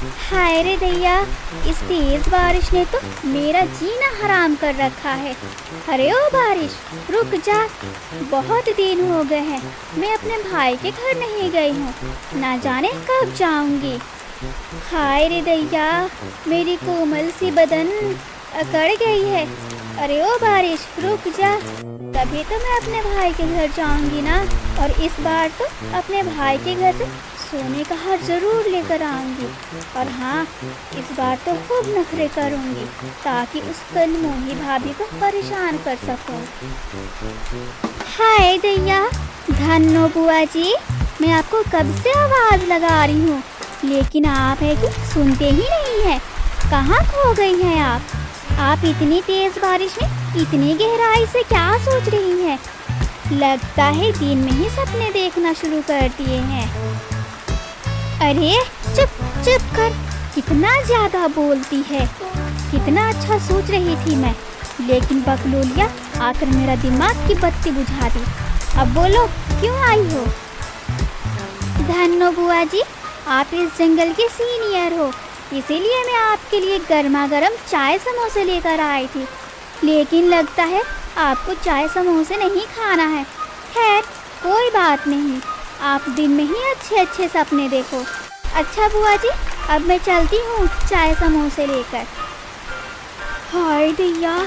हाय रे दैया, इस तेज बारिश ने तो मेरा जीना हराम कर रखा है। अरे ओ बारिश, रुक जा। बहुत दिन हो गए हैं मैं अपने भाई के घर नहीं गई हूँ, ना जाने कब जाऊंगी। हाय रे दैया, मेरी कोमल सी बदन अकड़ गई है। अरे ओ बारिश, रुक जा। तभी तो मैं अपने भाई के घर जाऊंगी ना, और इस बार तो अपने भाई के घर से सोने का हार जरूर लेकर आऊंगी। और हाँ, इस बार तो खूब नखरे करूंगी ताकि उस कनमोही भाभी को परेशान कर सकूं। हाय दैया, धन्नो बुआ जी, मैं आपको कब से आवाज लगा रही हूँ, लेकिन आप है कि सुनते ही नहीं है। कहाँ खो गई हैं आप? आप इतनी तेज बारिश में इतनी गहराई से क्या सोच रही हैं? लगता है दिन में ही सपने देखना शुरू कर दिए हैं। अरे चुप चुप कर, कितना ज्यादा बोलती है। कितना अच्छा सोच रही थी मैं, लेकिन बकलोलिया आकर मेरा दिमाग की बत्ती बुझा दी। अब बोलो, क्यों आई हो? धन्नो बुआ जी, आप इस जंगल के सीनियर हो, इसीलिए मैं आपके लिए गर्मा गर्म चाय समोसे लेकर आई थी। लेकिन लगता है आपको चाय समोसे नहीं खाना है। खैर कोई बात नहीं, आप दिन में ही अच्छे अच्छे सपने देखो। अच्छा बुआ जी, अब मैं चलती हूँ चाय समोसे लेकर। हाय दैया,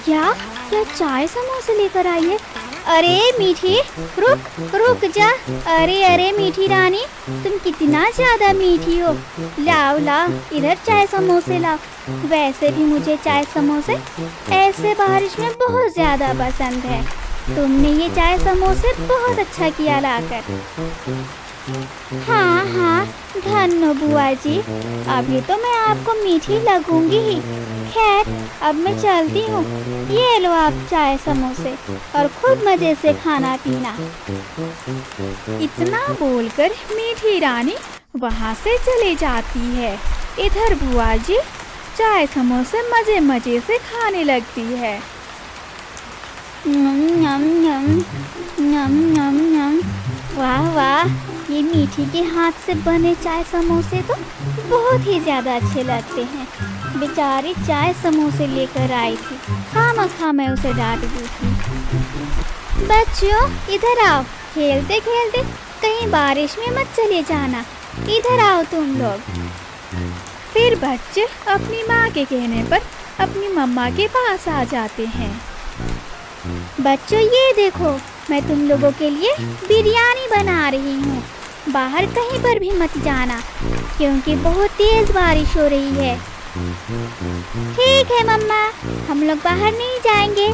क्या क्या चाय समोसे लेकर आई है? अरे मीठी, रुक रुक जा। अरे अरे मीठी रानी, तुम कितना ज्यादा मीठी हो। लाओ लाओ, इधर चाय समोसे लाओ। वैसे भी मुझे चाय समोसे ऐसे बारिश में बहुत ज्यादा पसंद है। तुमने ये चाय समोसे बहुत अच्छा किया लाकर। हाँ हाँ धन्नो बुआ जी, अभी तो मैं आपको मीठी लगूंगी ही। खैर अब मैं चलती हूँ, ये लो आप चाय समोसे, और खूब मजे से खाना पीना। इतना बोलकर मीठी रानी वहाँ से चली जाती है। इधर बुआ जी चाय समोसे मजे मजे से खाने लगती है। नम नम नम नम नम नम। वाह वाह, ये मीठी के हाथ से बने चाय समोसे तो बहुत ही ज़्यादा अच्छे लगते हैं। बेचारी चाय समोसे लेकर आई थी, खामखा मैं उसे डांट दी थी। बच्चों इधर आओ, खेलते खेलते कहीं बारिश में मत चले जाना। इधर आओ तुम लोग। फिर बच्चे अपनी माँ के कहने पर अपनी मम्मा के पास आ जाते हैं। बच्चों ये देखो, मैं तुम लोगों के लिए बिरयानी बना रही हूँ। बाहर कहीं पर भी मत जाना, क्योंकि बहुत तेज बारिश हो रही है। ठीक है मम्मा, हम लोग बाहर नहीं जाएंगे।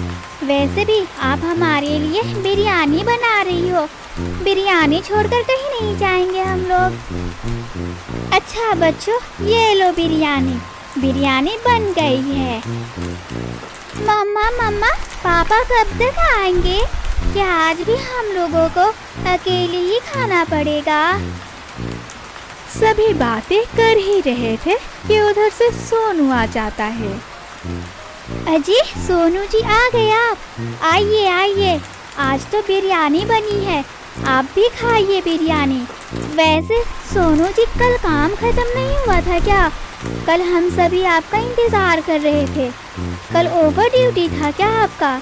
वैसे भी आप हमारे लिए बिरयानी बना रही हो, बिरयानी छोड़कर कहीं नहीं जाएंगे हम लोग। अच्छा बच्चों, ये लो बिरयानी। बिरयानी बन गई है। मम्मा मम्मा, पापा कब तक आएंगे? क्या आज भी हम लोगों को अकेले ही खाना पड़ेगा? सभी बातें कर ही रहे थे कि उधर से सोनू आ जाता है। अजी सोनू जी आ गए आप। आइए आइए, आज तो बिरयानी बनी है, आप भी खाइए बिरयानी। वैसे सोनू जी, कल काम खत्म नहीं हुआ था क्या? कल हम सभी आपका इंतजार कर रहे थे। कल ओवर ड्यूटी था क्या आपका?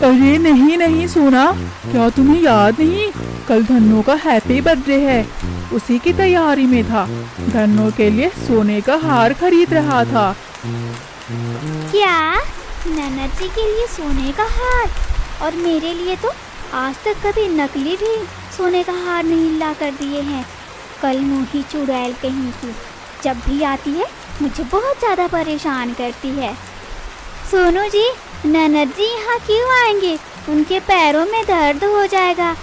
अरे नहीं नहीं सोना, क्या तुम्हें याद नहीं? कल धन्नो का हैप्पी बर्थडे है, उसी की तैयारी में था। धन्नो के लिए सोने का हार खरीद रहा था। क्या ननद जी के लिए सोने का हार? और मेरे लिए तो आज तक कभी नकली भी सोने का हार नहीं ला कर दिए हैं। कल मोही चुड़ैल कहीं की जब भी आती है मुझे बहुत ज़्यादा परेशान करती है। सोनू जी, ननद जी यहाँ क्यों आएंगे? उनके पैरों में दर्द हो जाएगा।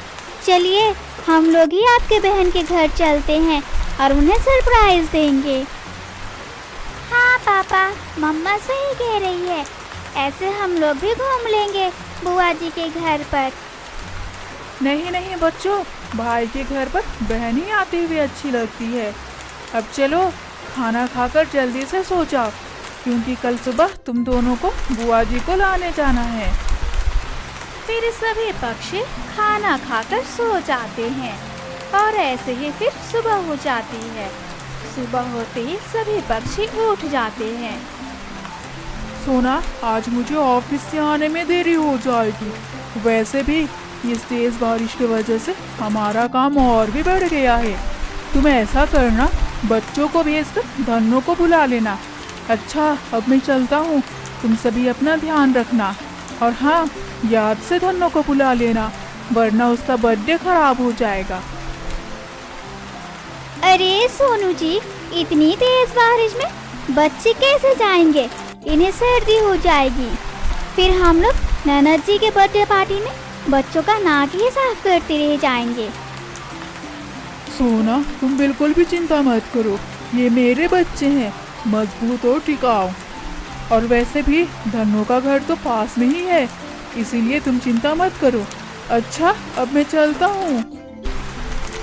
चलिए हम लोग ही आपके बहन के घर चलते हैं और उन्हें सरप्राइज देंगे। हाँ पापा, मम्मा सही कह रही है, ऐसे हम लोग भी घूम लेंगे बुआ जी के घर पर। नहीं नहीं बच्चों, भाई के घर पर बहन ही आते हुए अच्छी लगती है। अब चलो खाना खाकर जल्दी से सो जाओ, क्योंकि कल सुबह तुम दोनों को बुआ जी को लाने जाना है। फिर सभी पक्षी खाना खाकर सो जाते हैं और ऐसे ही फिर सुबह हो जाती है। सुबह होते ही सभी पक्षी उठ जाते हैं। सोना, आज मुझे ऑफिस से आने में देरी हो जाएगी। वैसे भी इस तेज बारिश की वजह से हमारा काम और भी बढ़ गया है। तुम ऐसा करना, बच्चों को भेजकर धन्नो को बुला लेना। अच्छा, अब मैं चलता हूँ। तुम सभी अपना ध्यान रखना। और हाँ, याद से धन्नो को बुला लेना, वरना उसका बर्थडे खराब हो जाएगा। अरे सोनू जी, इतनी तेज बारिश में बच्चे कैसे जाएंगे? इन्हें सर्दी हो जाएगी। फिर हम लोग ननद जी के बर्थडे पार्टी में बच्चों का नाक ही साफ करते रह जाएंगे। सोना, तुम बिल्कुल भी चिंता मत करो। ये मेरे बच्चे हैं, मजबूत और टिकाऊ। और वैसे भी धन्नो का घर तो पास में ही है, इसीलिए तुम चिंता मत करो। अच्छा, अब मैं चलता हूँ।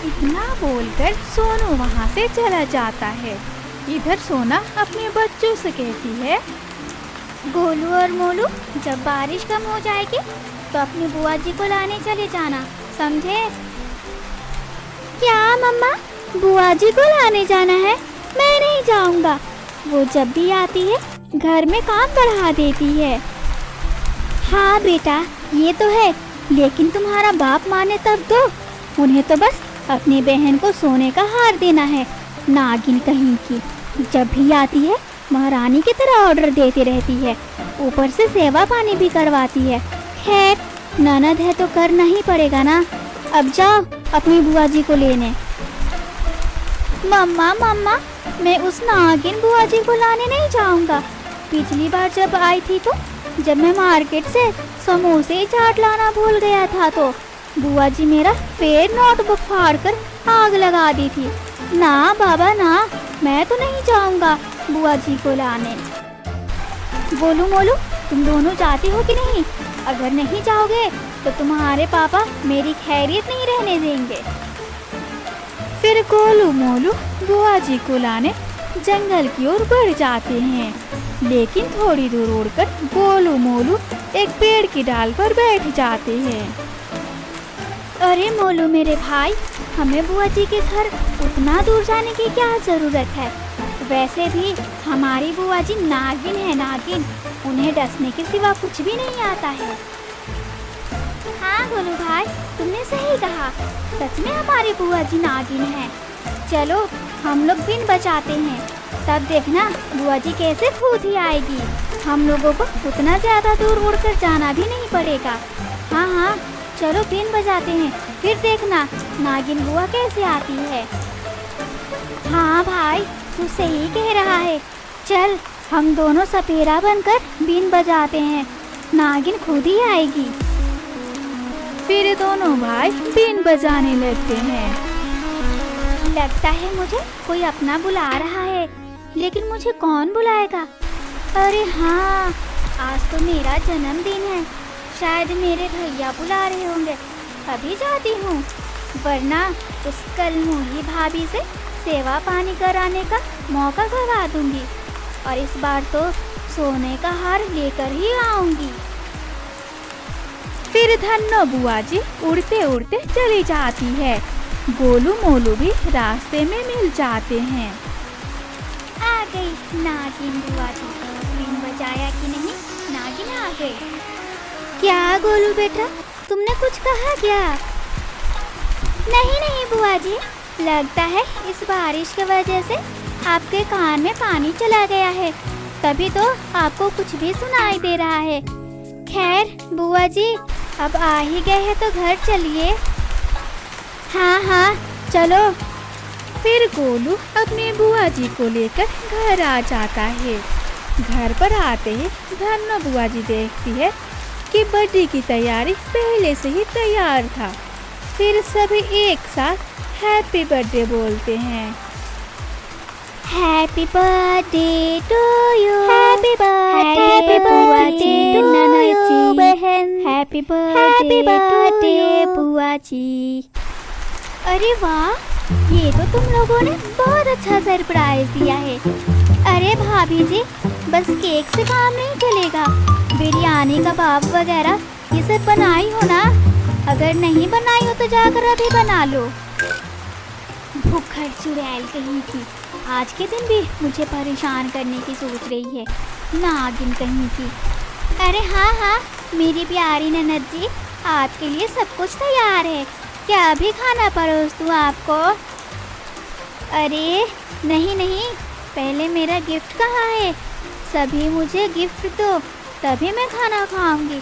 इतना बोलकर सोनू वहाँ से चला जाता है। इधर सोना अपने बच्चों से कहती है, गोलू और मोलू, जब बारिश कम हो जाएगी तो अपनी बुआ जी को लाने चले जाना, समझे? क्या मम्मा, बुआ जी को लाने जाना है? मैं नहीं जाऊंगा। वो जब भी आती है घर में काम बढ़ा देती है। हाँ बेटा, ये तो है, लेकिन तुम्हारा बाप माने तब तो। उन्हें तो बस अपनी बहन को सोने का हार देना है। नागिन कहीं की, जब भी आती है महारानी की तरह ऑर्डर देती रहती है, ऊपर से सेवा पानी भी करवाती है। खैर, ननद है तो करना ही पड़ेगा ना। अब जाओ अपनी बुआ जी को लेने। मम्मा मम्मा, मैं उस नागिन बुआ जी को लाने नहीं जाऊंगा। पिछली बार जब आई थी तो जब मैं मार्केट से समोसे चाट लाना भूल गया था तो बुआ जी मेरा फिर नोटबुक फाड़ कर आग लगा दी थी। ना बाबा ना, मैं तो नहीं जाऊंगा बुआ जी को लाने। गोलू मोलू, तुम दोनों जाते हो कि नहीं? अगर नहीं जाओगे तो तुम्हारे पापा मेरी खैरियत नहीं रहने देंगे। फिर गोलू मोलू बुआ जी को लाने जंगल की ओर बढ़ जाते हैं। लेकिन थोड़ी दूर उड़कर गोलू मोलू एक पेड़ की डाल पर बैठ जाते हैं। अरे मोलू मेरे भाई, हमें बुआ जी के घर उतना दूर जाने की क्या ज़रूरत है? वैसे भी हमारी बुआ जी नागिन है, नागिन। उन्हें डसने के सिवा कुछ भी नहीं आता है। हाँ गोलू भाई, तुमने सही कहा। सच में हमारी बुआ जी नागिन है। चलो हम लोग बिन बचाते हैं, तब देखना बुआ जी कैसे खुद ही आएगी। हम लोगों को उतना ज़्यादा दूर उड़कर जाना भी नहीं पड़ेगा। हाँ हाँ, चलो बिन बजाते हैं, फिर देखना नागिन बुआ कैसे आती है। हाँ भाई, तू सही कह रहा है। चल हम दोनों सपेरा बनकर बीन बजाते हैं, नागिन खुद ही आएगी। फिर दोनों भाई बीन बजाने लगते हैं। लगता है मुझे कोई अपना बुला रहा है, लेकिन मुझे कौन बुलाएगा? अरे हाँ, आज तो मेरा जन्मदिन है। शायद मेरे भैया बुला रहे होंगे। अभी जाती हूँ, वरना उस कलमूली भाभी से सेवा पानी कराने का मौका गवा दूंगी। और इस बार तो सोने का हार लेकर ही आऊंगी। फिर धन्नो बुआ जी उड़ते उड़ते चली जाती है। गोलू मोलू भी रास्ते में मिल जाते हैं। आ गई नागिन बुआ जी। बीन बजाया कि नहीं, नागिन आ गई। क्या गोलू बेटा, तुमने कुछ कहा क्या? नहीं नहीं बुआ जी, लगता है इस बारिश की वजह से आपके कान में पानी चला गया है, तभी तो आपको कुछ भी सुनाई दे रहा है। खैर बुआ जी, अब आ ही गए हैं तो घर चलिए। हाँ हाँ चलो। फिर गोलू अपनी बुआ जी को लेकर घर आ जाता है। घर पर आते ही धन्नो बुआ जी देखती है कि बर्थडे की तैयारी पहले से ही तैयार था। फिर सभी एक साथ हैप्पी बर्थडे बोलते हैं। Happy birthday to you, happy birthday बुआ जी, ननद जी बहन, हैप्पी बर्थडे बुआ जी। अरे वाह, ये तो तुम लोगों ने बहुत अच्छा सरप्राइज दिया है। अरे भाभी जी, बस केक से काम नहीं चलेगा, बिरयानी कबाब वगैरह ये सब बनाई हो ना? अगर नहीं बनाई हो तो जाकर अभी बना लो। भूखड़ चुड़ैल कहीं की, आज के दिन भी मुझे परेशान करने की सोच रही है, नागिन कहीं की। अरे हाँ हाँ मेरी प्यारी ननद जी, आपके लिए सब कुछ तैयार है, क्या अभी खाना परोस दूँ आपको? अरे नहीं नहीं, पहले मेरा गिफ्ट कहाँ है? सभी मुझे गिफ्ट दो, तभी मैं खाना खाऊंगी।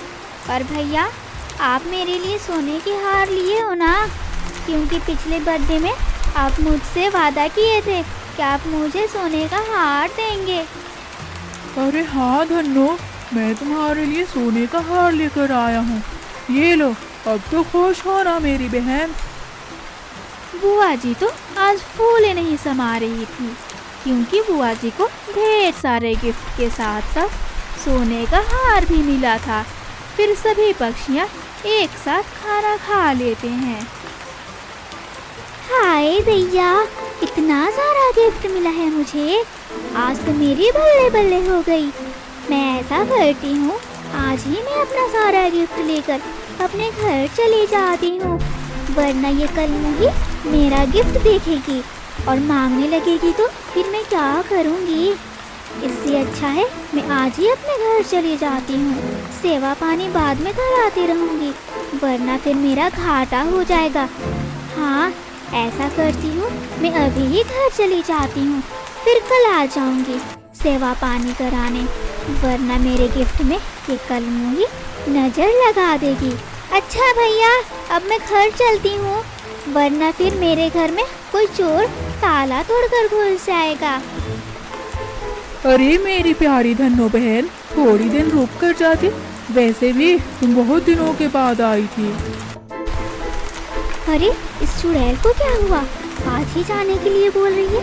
और भैया, आप मेरे लिए सोने की हार लिए हो ना? क्योंकि पिछले बर्थडे में आप मुझसे वादा किए थे कि आप मुझे सोने का हार देंगे। अरे हाँ धन्नो, मैं तुम्हारे लिए सोने का हार लेकर आया हूँ। ये लो, अब तो खुश हो ना मेरी बहन। बुआ जी तो आज फूले नहीं समा रही थी, क्योंकि बुआ जी को ढेर सारे गिफ्ट के साथ साथ सोने का हार भी मिला था। फिर सभी पक्षियाँ एक साथ खाना खा लेते हैं। हाय भैया, इतना सारा गिफ्ट मिला है मुझे, आज तो मेरी बल्ले बल्ले हो गई। मैं ऐसा करती हूँ, आज ही मैं अपना सारा गिफ्ट लेकर अपने घर चली जाती हूँ, वरना ये कल ही मेरा गिफ्ट देखेगी और मांगने लगेगी तो फिर मैं क्या करूँगी। इससे अच्छा है मैं आज ही अपने घर चली जाती हूँ, सेवा पानी बाद में कराती रहूँगी, वरना फिर मेरा घाटा हो जाएगा। हाँ, ऐसा करती हूँ, मैं अभी ही घर चली जाती हूँ, फिर कल आ जाऊँगी सेवा पानी कराने, वरना मेरे गिफ्ट में ये कलमुही नज़र लगा देगी। अच्छा भैया, अब मैं घर चलती हूँ, वरना फिर मेरे घर में कोई चोर ताला तोड़कर घुस जाएगा। अरे मेरी प्यारी धन्नो बहन, थोड़ी दिन रुक कर जाती, वैसे भी तुम बहुत दिनों के बाद आई थी। अरे इस चुड़ैल को क्या हुआ, आज ही जाने के लिए बोल रही है?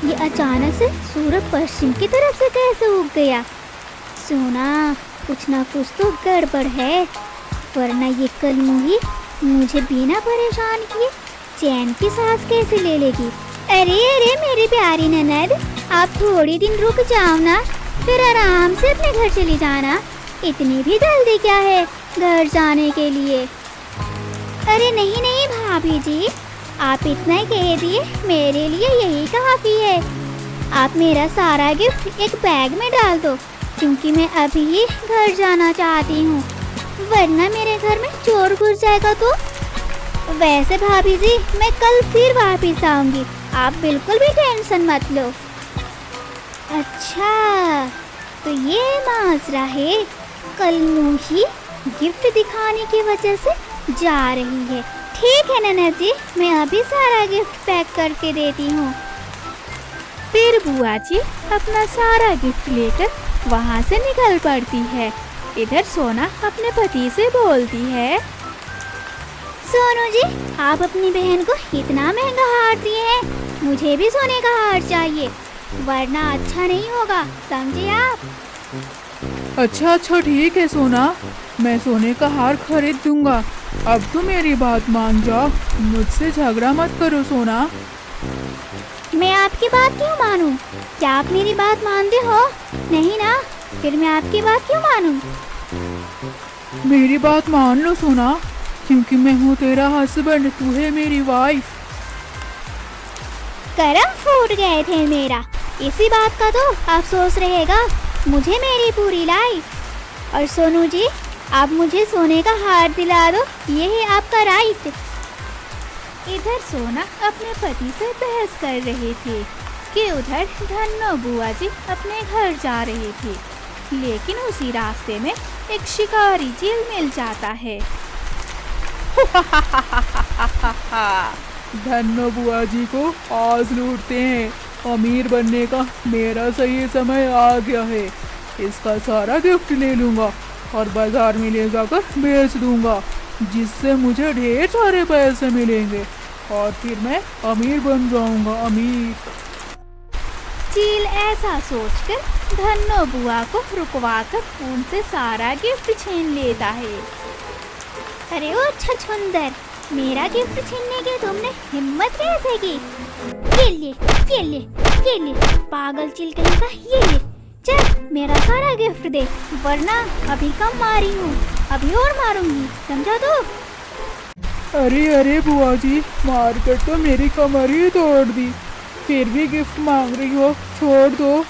ये अचानक से सूरज पश्चिम की तरफ से कैसे उग गया? सोना, कुछ ना कुछ तो गड़बड़ है, वरना ये कलमुही मुझे बिना परेशान किए चैन की सांस कैसे ले लेगी। अरे अरे मेरी प्यारी ननद, आप थोड़ी दिन रुक जाओ ना, फिर आराम से अपने घर चली जाना। इतनी भी जल्दी क्या है घर जाने के लिए? अरे नहीं नहीं भाभी जी, आप इतना ही कह दिए, मेरे लिए यही काफ़ी है। आप मेरा सारा गिफ्ट एक बैग में डाल दो, क्योंकि मैं अभी ही घर जाना चाहती हूँ, वरना मेरे घर में चोर घुस जाएगा तो। वैसे भाभी जी, मैं कल फिर वापस आऊँगी, आप बिल्कुल भी टेंशन मत लो। अच्छा, तो ये माजरा है, कलमुही गिफ्ट दिखाने की वजह से जा रही है। ठीक है ननद जी, मैं अभी सारा गिफ्ट पैक करके देती हूँ। फिर बुआ जी अपना सारा गिफ्ट लेकर वहाँ से निकल पड़ती है। इधर सोना अपने पति से बोलती है, सोनू जी, आप अपनी बहन को इतना महंगा हार दिए हैं, मुझे भी सोने का हार चाहिए, वरना अच्छा नहीं होगा, समझे आप? अच्छा अच्छा ठीक है सोना, मैं सोने का हार खरीद दूंगा। अब तो मेरी बात मान जाओ, मुझसे झगड़ा मत करो सोना। मैं आपकी बात क्यों मानूं? क्या आप मेरी बात मानते हो? नहीं ना, फिर मैं आपकी बात क्यों मानूं? मेरी बात मान लो सोना, क्योंकि मैं हूँ तेरा हस्बैंड, तू है मेरी वाइफ। करम फूट गए थे मेरा, इसी बात का तो अफसोस रहेगा मुझे मेरी पूरी लाइफ। और सोनू जी, आप मुझे सोने का हार दिला दो, ये है आपका राइट। इधर सोना अपने पति से बहस कर रही थी कि उधर धन्नो बुआ जी अपने घर जा रही थी, लेकिन उसी रास्ते में एक शिकारी चील मिल जाता है। धन्नो बुआ जी को आज लूटते हैं, अमीर बनने का मेरा सही समय आ गया है। इसका सारा गिफ्ट ले लूँगा और बाजार में ले जाकर बेच दूँगा, जिससे मुझे ढेर सारे पैसे मिलेंगे और फिर मैं अमीर बन जाऊँगा, अमीर। चील ऐसा सोचकर धन्नो बुआ को रुकवाकर उनसे सारा गिफ्ट छीन लेता है। अरे ओ छछुंदर, मेरा गिफ्ट छीनने की तुमने हिम्मत कैसे की? ये ले, पागल चिल कहीं का, ये ले, चल मेरा सारा गिफ्ट दे, वरना अभी कम मारी हूँ, अभी और मारूंगी, समझा तू? अरे अरे बुआ जी, मारकर तो मेरी कमर ही तोड़ दी। फिर भी गिफ्ट मांग रही हो, छोड़ दो।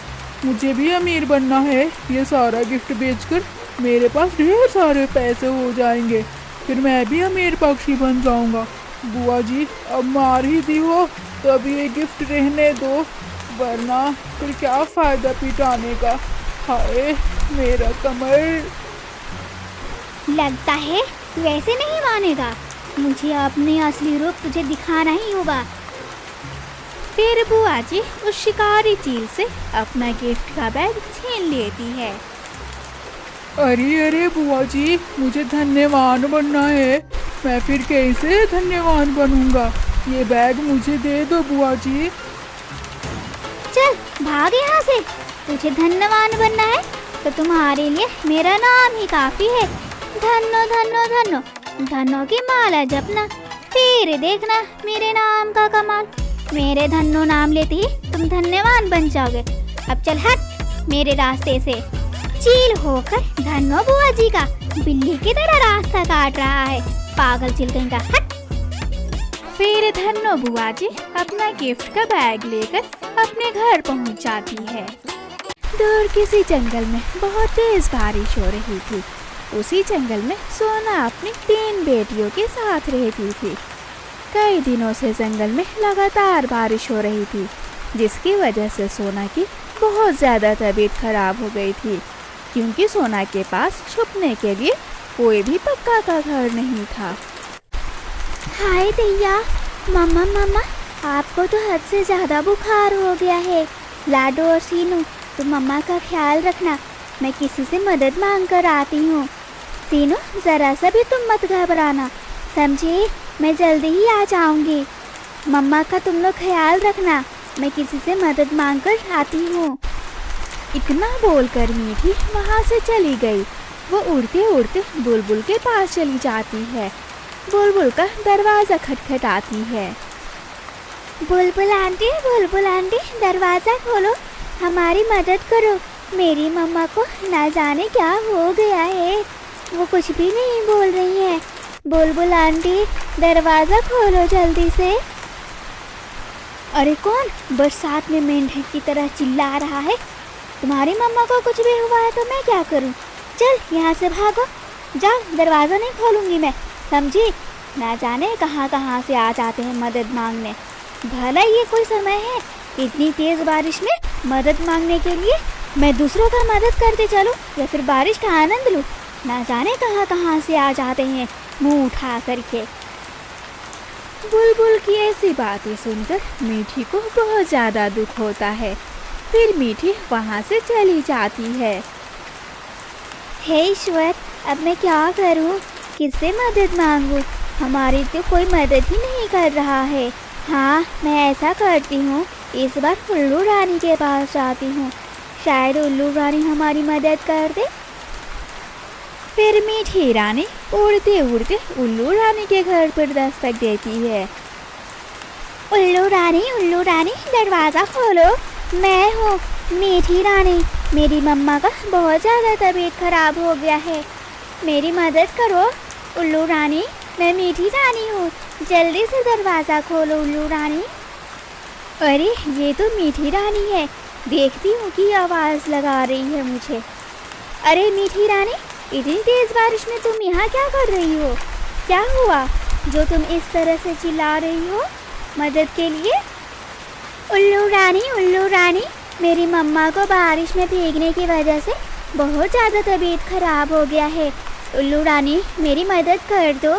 मुझे भी अमीर बनना है। ये सारा गिफ्ट बेचकर मेरे पास ढेर सारे पैसे हो जाएंगे, फिर मैं भी अमीर पक्षी बन जाऊंगा। बुआ जी अब मार ही दी हो तो अब ये गिफ्ट रहने दो, वरना फिर क्या फ़ायदा पिटाने का। हाय मेरा कमर। लगता है तू ऐसे नहीं मानेगा, मुझे अपने असली रूप तुझे दिखाना ही होगा। फिर बुआ जी उस शिकारी चील से अपना गिफ्ट का बैग छीन लेती है। अरे बुआ जी, मुझे धन्यवान बनना है। मैं फिर कैसे धन्यवान बनूंगा? ये बैग मुझे दे दो बुआ जी। चल भाग यहाँ से। तुझे धन्यवान बनना है तो तुम्हारे लिए मेरा नाम ही काफी है। धन्नो धन्नो धन्नो धन्नो की माला जपना, फिर देखना मेरे नाम का कमाल। मेरे धन्नो नाम लेते ही तुम धन्यवान बन जाओगे। अब चल हट मेरे रास्ते से। चील होकर धन्नो बुआ जी का बिल्ली की तरह रास्ता काट रहा है, पागल चील कहीं का, हट। फिर धन्नो बुआ जी अपना गिफ्ट का बैग लेकर अपने घर पहुंच जाती है। दूर किसी जंगल में बहुत तेज बारिश हो रही थी। उसी जंगल में सोना अपनी 3 बेटियों के साथ रहती थी। कई दिनों से जंगल में लगातार बारिश हो रही थी, जिसकी वजह से सोना की बहुत ज़्यादा तबीयत खराब हो गई थी, क्योंकि सोना के पास छुपने के लिए कोई भी पक्का का घर नहीं था। हाय दैया, मम्मा मम्मा आपको तो हद से ज़्यादा बुखार हो गया है। लाडो और सीनू तुम मम्मा का ख्याल रखना, मैं किसी से मदद मांग कर आती हूँ। सीनू ज़रा सा भी तुम मत घबराना, समझे? मैं जल्दी ही आ जाऊँगी। मम्मा का तुम लोग ख्याल रखना, मैं किसी से मदद मांग कर आती हूँ। इतना बोलकर मीठी वहाँ से चली गई। वो उड़ते उड़ते बुलबुल के पास चली जाती है। बुलबुल का दरवाज़ा खटखटाती है। बुलबुल आंटी दरवाज़ा खोलो, हमारी मदद करो। मेरी मम्मा को ना जाने क्या हो गया है, वो कुछ भी नहीं बोल रही है। बुलबुल आंटी दरवाज़ा खोलो जल्दी से। अरे कौन बरसात में मेंढक की तरह चिल्ला रहा है? तुम्हारी मम्मा को कुछ भी हुआ है तो मैं क्या करूं? चल यहाँ से भागो, जाओ, दरवाज़ा नहीं खोलूंगी मैं, समझी? ना जाने कहाँ कहाँ से आ जाते हैं मदद मांगने। भला ये कोई समय है इतनी तेज़ बारिश में मदद मांगने के लिए? मैं दूसरों का मदद करते चलूं या फिर बारिश का आनंद लूं? ना जाने कहाँ कहाँ से आ जाते हैं मुंह उठा करके। बुलबुल की ऐसी बातें सुनकर मीठी को बहुत ज़्यादा दुख होता है। फिर मीठी वहाँ से चली जाती है। हे ईश्वर, अब मैं क्या करूं? किससे मदद मांगूं? हमारी तो कोई मदद ही नहीं कर रहा है। हाँ, मैं ऐसा करती हूँ, इस बार उल्लू रानी के पास जाती हूँ, शायद उल्लू रानी हमारी मदद कर दे। फिर मीठी रानी उड़ते उड़ते उल्लू रानी के घर पर दस्तक देती है। उल्लू रानी दरवाज़ा खोलो, मैं हूँ मीठी रानी। मेरी मम्मा का बहुत ज़्यादा तबीयत खराब हो गया है, मेरी मदद करो उल्लू रानी। मैं मीठी रानी हूँ, जल्दी से दरवाज़ा खोलो उल्लू रानी। अरे ये तो मीठी रानी है, देखती हूँ कि आवाज़ लगा रही है मुझे। अरे मीठी रानी, इतनी तेज़ बारिश में तुम यहाँ क्या कर रही हो? क्या हुआ जो तुम इस तरह से चिल्ला रही हो मदद के लिए? उल्लू रानी, मेरी मम्मा को बारिश में भीगने की वजह से बहुत ज़्यादा तबीयत खराब हो गया है। उल्लू रानी मेरी मदद कर दो।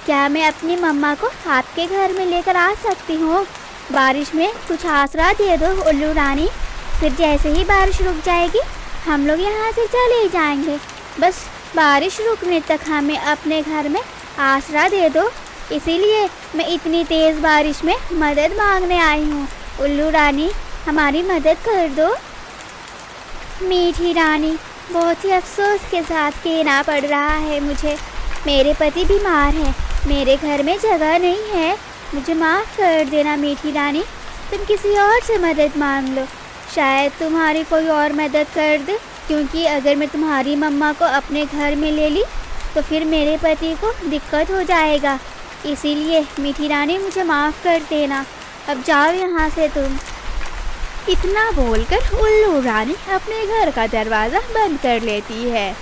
क्या मैं अपनी मम्मा को आपके घर में लेकर आ सकती हूँ? बारिश में कुछ आसरा दे दो उल्लू रानी, फिर जैसे ही बारिश रुक जाएगी हम लोग यहाँ से चले जाएंगे। बस बारिश रुकने तक हमें अपने घर में आसरा दे दो, इसीलिए मैं इतनी तेज़ बारिश में मदद मांगने आई हूँ। उल्लू रानी हमारी मदद कर दो। मीठी रानी, बहुत ही अफसोस के साथ कहना पड़ रहा है मुझे, मेरे पति बीमार हैं, मेरे घर में जगह नहीं है, मुझे माफ़ कर देना मीठी रानी। तुम किसी और से मदद मांग लो, शायद तुम्हारी कोई और मदद कर दे, क्योंकि अगर मैं तुम्हारी मम्मा को अपने घर में ले ली तो फिर मेरे पति को दिक्कत हो जाएगा। इसीलिए मीठी रानी मुझे माफ़ कर देना, अब जाओ यहाँ से तुम। इतना बोलकर उल्लू रानी अपने घर का दरवाज़ा बंद कर लेती है।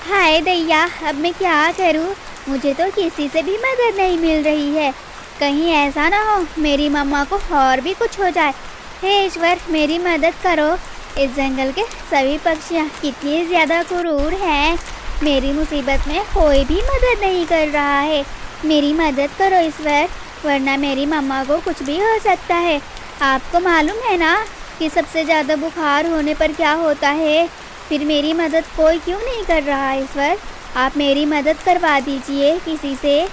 हाय दैया, अब मैं क्या करूं? मुझे तो किसी से भी मदद नहीं मिल रही है। कहीं ऐसा ना हो मेरी मम्मा को और भी कुछ हो जाए। हे ईश्वर, मेरी मदद करो। इस जंगल के सभी पक्षियाँ कितनी ज़्यादा क्रूर हैं। मेरी मुसीबत में कोई भी मदद नहीं कर रहा है। मेरी मदद करो ईश्वर, वरना मेरी मम्मा को कुछ भी हो सकता है। आपको मालूम है ना कि सबसे ज़्यादा बुखार होने पर क्या होता है? फिर मेरी मदद कोई क्यों नहीं कर रहा है ईश्वर? आप मेरी मदद करवा दीजिए किसी से।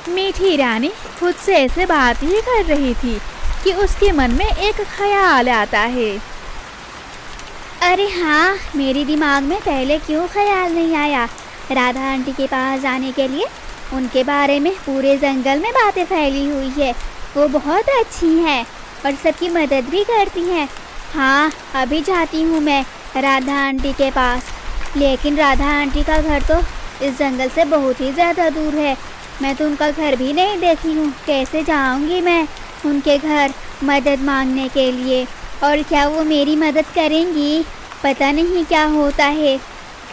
मीठी रानी खुद से ऐसे बात ही कर रही थी कि उसके मन में एक ख्याल आता है। अरे हाँ, मेरे दिमाग में पहले क्यों ख्याल नहीं आया? राधा आंटी के पास जाने के लिए। उनके बारे में पूरे जंगल में बातें फैली हुई है। वो बहुत अच्छी हैं और सबकी मदद भी करती हैं। हाँ, अभी जाती हूँ मैं राधा आंटी के पास। लेकिन राधा आंटी का घर तो इस जंगल से बहुत ही ज़्यादा दूर है। मैं तो उनका घर भी नहीं देखी हूँ। कैसे जाऊँगी मैं उनके घर मदद मांगने के लिए? और क्या वो मेरी मदद करेंगी? पता नहीं क्या होता है।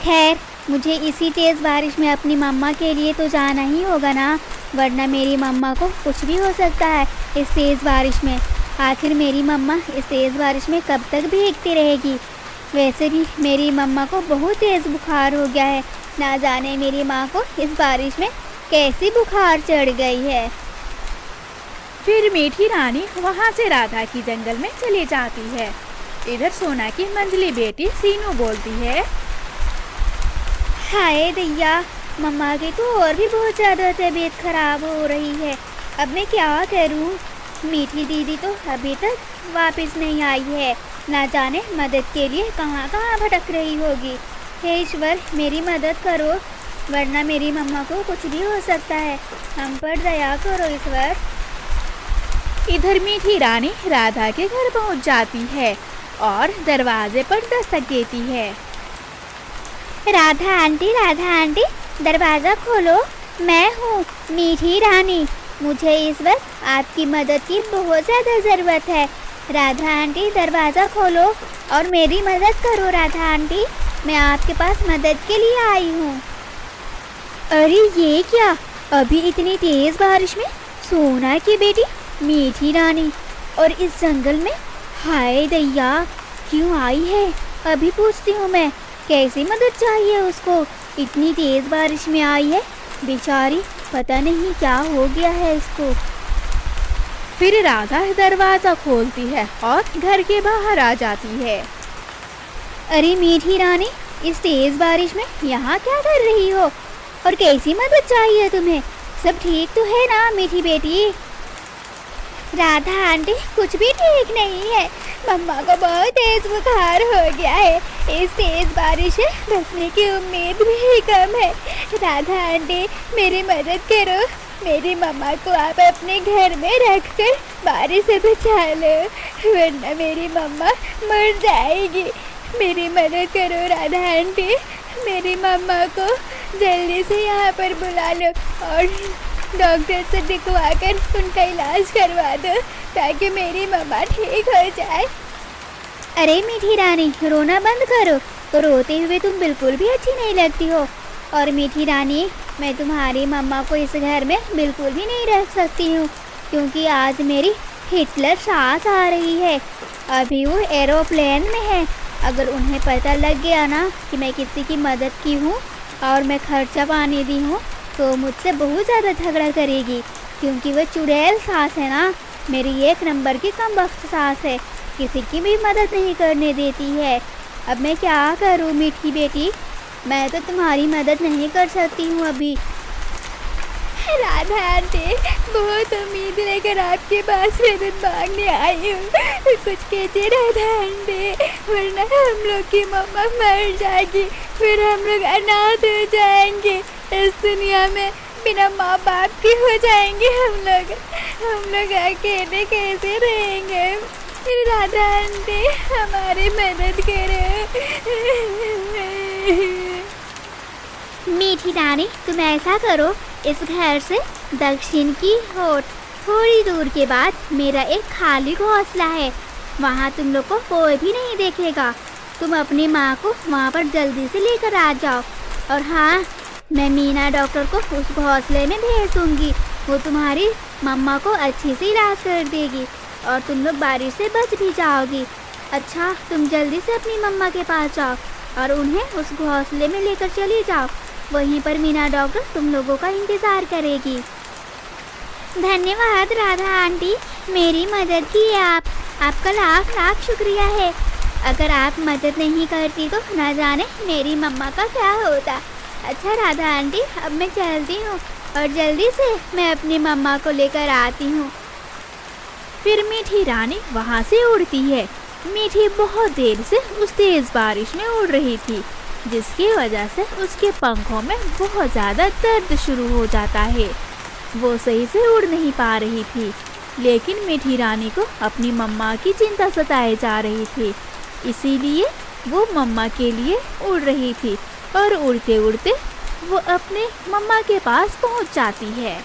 खैर, मुझे इसी तेज़ बारिश में अपनी मम्मा के लिए तो जाना ही होगा ना, वरना मेरी मम्मा को कुछ भी हो सकता है इस तेज़ बारिश में। आखिर मेरी मम्मा इस तेज़ बारिश में कब तक भीगती रहेगी? वैसे भी मेरी मम्मा को बहुत तेज़ बुखार हो गया है। ना जाने मेरी माँ को इस बारिश में कैसी बुखार चढ़ गई है। फिर मीठी रानी वहाँ से राधा की जंगल में चली जाती है। इधर सोना की मंझली बेटी सीनू बोलती है, हाय दैया, मम्मा की तो और भी बहुत ज़्यादा तबीयत खराब हो रही है। अब मैं क्या करूं? मीठी दीदी तो अभी तक वापस नहीं आई है। ना जाने मदद के लिए कहाँ कहाँ भटक रही होगी। हे ईश्वर, मेरी मदद करो, वरना मेरी मम्मा को कुछ भी हो सकता है। हम पर दया करो ईश्वर। इधर मीठी रानी राधा के घर पहुँच जाती है और दरवाजे पर दस्तक देती है। राधा आंटी, दरवाज़ा खोलो। मैं हूँ मीठी रानी। मुझे इस वक्त आपकी मदद की बहुत ज़्यादा ज़रूरत है। राधा आंटी, दरवाज़ा खोलो और मेरी मदद करो। राधा आंटी, मैं आपके पास मदद के लिए आई हूँ। अरे ये क्या? अभी इतनी तेज़ बारिश में सोना की बेटी मीठी रानी और इस जंगल में? हाय दैया, क्यों आई है? अभी पूछती हूँ मैं, कैसी मदद चाहिए उसको? इतनी तेज़ बारिश में आई है बेचारी, पता नहीं क्या हो गया है इसको। फिर राधा दरवाज़ा खोलती है और घर के बाहर आ जाती है। अरे मीठी रानी, इस तेज़ बारिश में यहाँ क्या कर रही हो और कैसी मदद चाहिए तुम्हें? सब ठीक तो है ना मीठी बेटी? राधा आंटी, कुछ भी ठीक नहीं है। मम्मा को बहुत तेज़ बुखार हो गया है। इस तेज़ बारिश से बचने की उम्मीद भी कम है। राधा आंटी, मेरी मदद करो। मेरी मम्मा को आप अपने घर में रखकर बारिश से बचा लो, वरना मेरी मम्मा मर जाएगी। मेरी मदद करो राधा आंटी। मेरी मम्मा को जल्दी से यहाँ पर बुला लो और डॉक्टर से दिखवा कर उनका इलाज करवा दो, ताकि मेरी मम्मा ठीक हो जाए। अरे मीठी रानी, रोना बंद करो। तो रोते हुए तुम बिल्कुल भी अच्छी नहीं लगती हो। और मीठी रानी, मैं तुम्हारी मम्मा को इस घर में बिल्कुल भी नहीं रख सकती हूँ, क्योंकि आज मेरी हिटलर सास आ रही है। अभी वो एरोप्लेन में है। अगर उन्हें पता लग गया ना कि मैं किसी की मदद की हूँ और मैं खर्चा पानी दी हूँ, तो मुझसे बहुत ज़्यादा झगड़ा करेगी, क्योंकि वो चुड़ैल सास है ना। मेरी एक नंबर की कमबख्त सास है, किसी की भी मदद नहीं करने देती है। अब मैं क्या करूँ मीठी बेटी? मैं तो तुम्हारी मदद नहीं कर सकती हूँ अभी। राधा आंटी, बहुत उम्मीद लेकर आपके पास मदद मांगने आई हूँ। कुछ कीजिए राधा आंटी, वरना हम लोग की मम्मा मर जाएगी, फिर हम लोग अनाथ हो जाएंगे। इस दुनिया में बिना माँ बाप के हो जाएंगे हम लोग अकेले कैसे रहेंगे? राधा आंटी, हमारी मदद करो। मीठी रानी, तुम ऐसा करो, इस घर से दक्षिण की ओर थोड़ी दूर के बाद मेरा एक खाली घोंसला है, वहाँ तुम लोग को कोई भी नहीं देखेगा। तुम अपनी माँ को वहाँ पर जल्दी से लेकर आ जाओ। और हाँ, मैं मीना डॉक्टर को उस घोंसले में भेज दूँगी। वो तुम्हारी मम्मा को अच्छे से इलाज कर देगी और तुम लोग बारिश से बच भी जाओगी। अच्छा, तुम जल्दी से अपनी मम्मा के पास जाओ और उन्हें उस घोंसले में लेकर चली जाओ। वहीं पर मीना डॉक्टर तुम लोगों का इंतज़ार करेगी। धन्यवाद राधा आंटी, मेरी मदद की है आपका लाख लाख शुक्रिया है। अगर आप मदद नहीं करती तो न जाने मेरी मम्मा का क्या होता। अच्छा राधा आंटी, अब मैं चलती हूँ और जल्दी से मैं अपनी मम्मा को लेकर आती हूँ। फिर मीठी रानी वहाँ से उड़ती है। मीठी बहुत देर से उस तेज बारिश में उड़ रही थी, जिसकी वजह से उसके पंखों में बहुत ज़्यादा दर्द शुरू हो जाता है। वो सही से उड़ नहीं पा रही थी, लेकिन मीठी रानी को अपनी मम्मा की चिंता सताए जा रही थी, इसीलिए वो मम्मा के लिए उड़ रही थी और उड़ते उड़ते वो अपने मम्मा के पास पहुंच जाती है।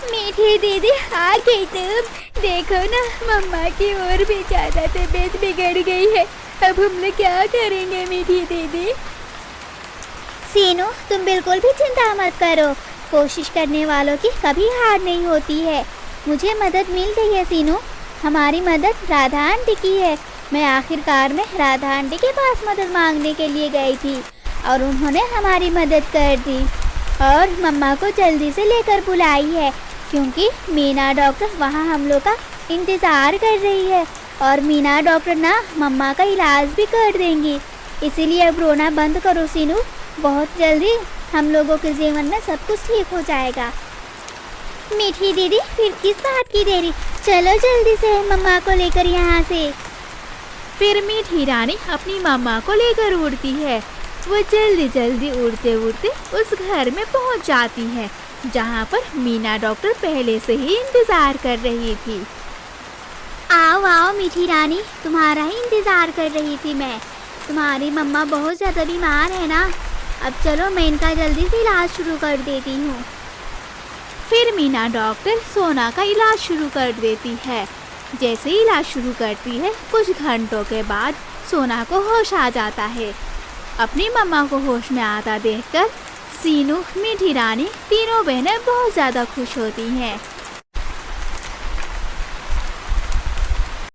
मीठी दीदी आ गई तुम, देखो ना मम्मा की और भी ज़्यादा तबीयत बिगड़ गई है। अब हम लोग क्या करेंगे मीठी दीदी? सीनू, तुम बिल्कुल भी चिंता मत करो, कोशिश करने वालों की कभी हार नहीं होती है। मुझे मदद मिल गई है सीनू, हमारी मदद राधा आंटी की है। मैं आखिरकार में राधा आंटी के पास मदद मांगने के लिए गई थी और उन्होंने हमारी मदद कर दी और मम्मा को जल्दी से लेकर बुलाई है, क्योंकि मीना डॉक्टर वहाँ हम लोग का इंतज़ार कर रही है और मीना डॉक्टर ना मम्मा का इलाज भी कर देंगी। इसीलिए अब रोना बंद करो सीनू, बहुत जल्दी हम लोगों के जीवन में सब कुछ ठीक हो जाएगा। मीठी दीदी, फिर किस बात की देरी, चलो जल्दी से मम्मा को लेकर यहाँ से। फिर मीठी रानी अपनी मम्मा को लेकर उड़ती है। वो जल्दी जल्दी उड़ते उड़ते उस घर में पहुँच जाती है, जहाँ पर मीना डॉक्टर पहले से ही इंतज़ार कर रही थी। आओ आओ मीठी रानी, तुम्हारा ही इंतज़ार कर रही थी मैं। तुम्हारी मम्मा बहुत ज़्यादा बीमार है ना, अब चलो मैं इनका जल्दी से इलाज शुरू कर देती हूँ। फिर मीना डॉक्टर सोना का इलाज शुरू कर देती है। जैसे ही इलाज शुरू करती है, कुछ घंटों के बाद सोना को होश आ जाता है। अपनी मम्मा को होश में आता देखकर सीनू, मीठी रानी तीनों बहनें बहुत ज़्यादा खुश होती हैं।